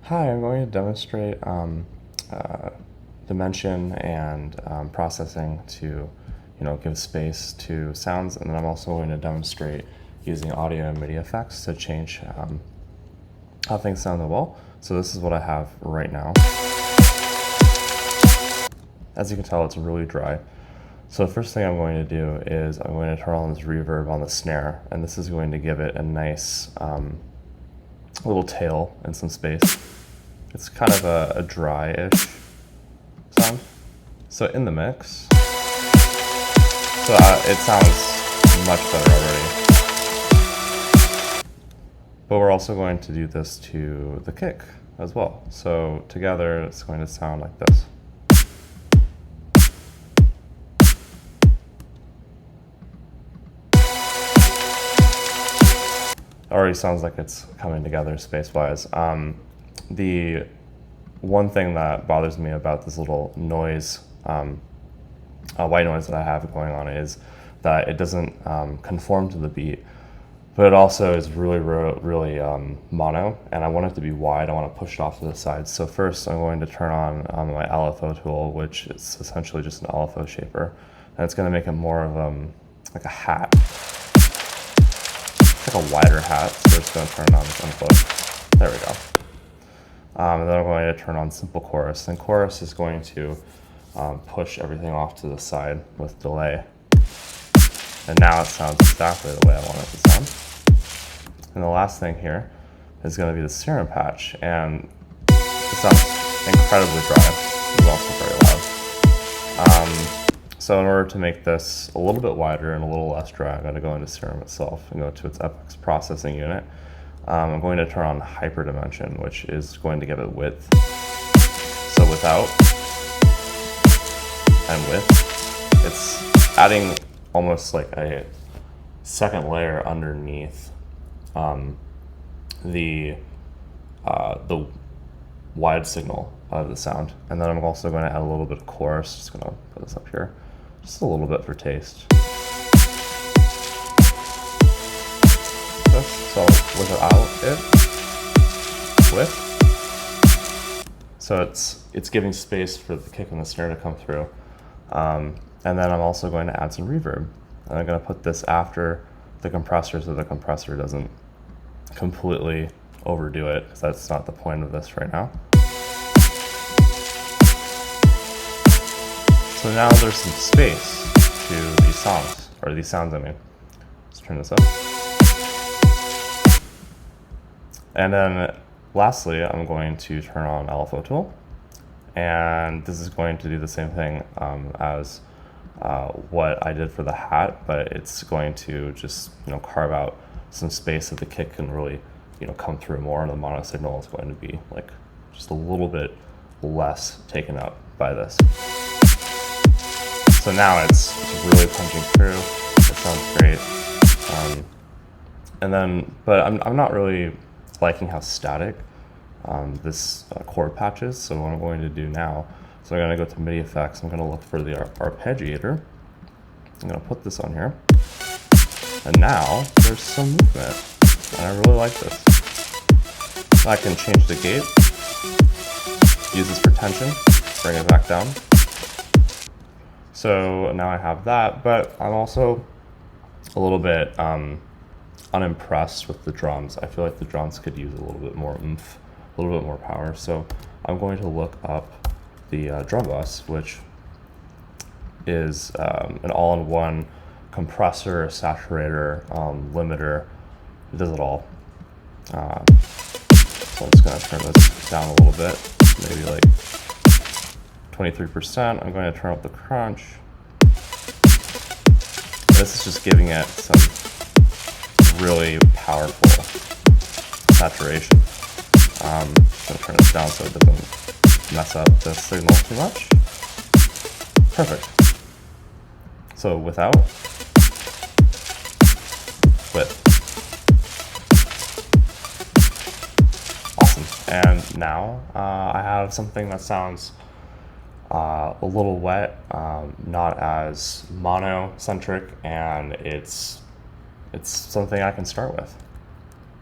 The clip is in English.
Hi, I'm going to demonstrate uh, dimension and processing to, give space to sounds, and then I'm also going to demonstrate using audio and MIDI effects to change how things sound on the wall. So this is what I have right now. As you can tell, it's really dry. So the first thing I'm going to do is I'm going to turn on this reverb on the snare, and this is going to give it a nice little tail and some space. It's kind of a dry-ish sound. So in the mix, it sounds much better already. But we're also going to do this to the kick as well. So together it's going to sound like this. It already sounds like it's coming together space-wise. The one thing that bothers me about this little noise, white noise that I have going on, is that it doesn't conform to the beat, but it also is really mono, and I want it to be wide. I want to push it off to the side. So first I'm going to turn on my LFO tool, which is essentially just an LFO shaper, and it's going to make it more of like a hat. Like a wider hat, so we're just going to turn it on this unplug. There we go. And then I'm going to turn on simple chorus, and chorus is going to push everything off to the side with delay. And now it sounds exactly the way I want it to sound. And the last thing here is going to be the serum patch, and it sounds incredibly dry. It's also very loud. So in order to make this a little bit wider and a little less dry, I'm going to go into Serum itself and go to its FX processing unit. I'm going to turn on hyperdimension, which is going to give it width. So without and with, it's adding almost like a second layer underneath the wide signal of the sound. And then I'm also going to add a little bit of chorus. Just going to put this up here. Just a little bit for taste. So without it, with. So it's giving space for the kick and the snare to come through. And then I'm also going to add some reverb. And I'm going to put this after the compressor so the compressor doesn't completely overdo it, because that's not the point of this right now. So now there's some space to these songs, or these sounds I mean. Let's turn this up. And then lastly, I'm going to turn on LFO tool. And this is going to do the same thing as what I did for the hat, but it's going to just carve out some space so the kick can really come through more, and the mono signal is going to be like just a little bit less taken up by this. So now it's really punching through. It sounds great. But I'm not really liking how static this chord patch is. So what I'm going to do now, so I'm going to go to MIDI effects. I'm going to look for the arpeggiator. I'm going to put this on here. And now there's some movement. And I really like this. I can change the gate, use this for tension, bring it back down. So now I have that, but I'm also a little bit unimpressed with the drums. I feel like the drums could use a little bit more oomph, a little bit more power. So I'm going to look up the drum bus, which is an all-in-one compressor, saturator, limiter. It does it all. So I'm just going to turn this down a little bit, maybe like 23%. I'm going to turn up the crunch. This is just giving it some really powerful saturation. I'm going to turn this down so it doesn't mess up the signal too much. Perfect. So without, with. Awesome. And now I have something that sounds a little wet, not as mono-centric, and it's something I can start with.